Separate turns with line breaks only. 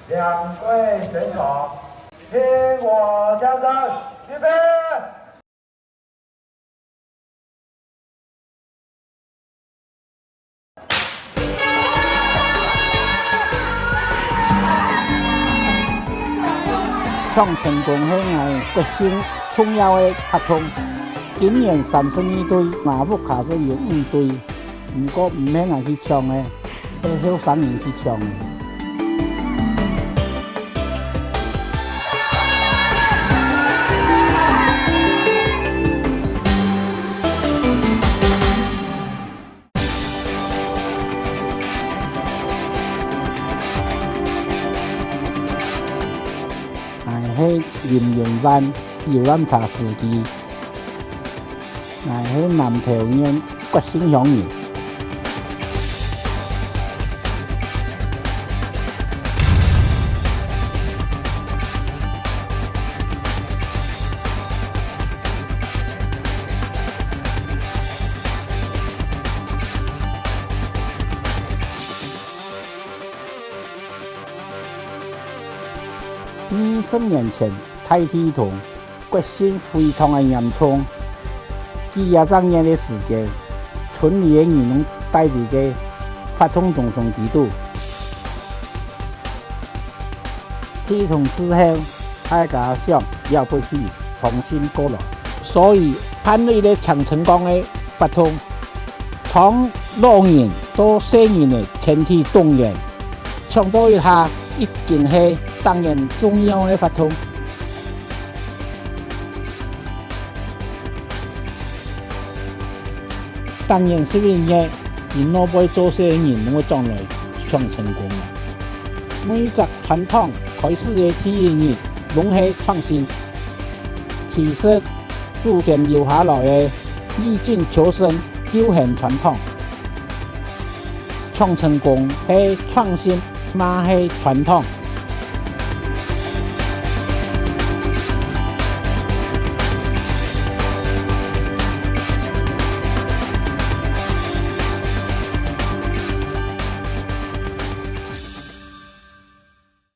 两位选手，听我枪声，预备。
创成功是我决心重要的活动。今年32队，马福卡队有5队，不过唔免人去抢的，是后生人去抢的。係林永văn遊覽茶司機，係南投縣決心鄉人。20年前，太體同決心非常的嚴重，幾廿年的時間，村裏的兒童帶嚟嘅發通中上幾度，體同之後，大家想要回去重新過來，所以盼為了搶成功的發通，從老人到少年的全體動員，搶到一下已經係當然重要的發通。當然是因為人老輩做些人能夠將來搶成功啦。每隻傳統開始嘅體驗攏係創新，其實祖先留下來嘅歷盡求生就係傳統，搶成功係創新，嘛係傳統。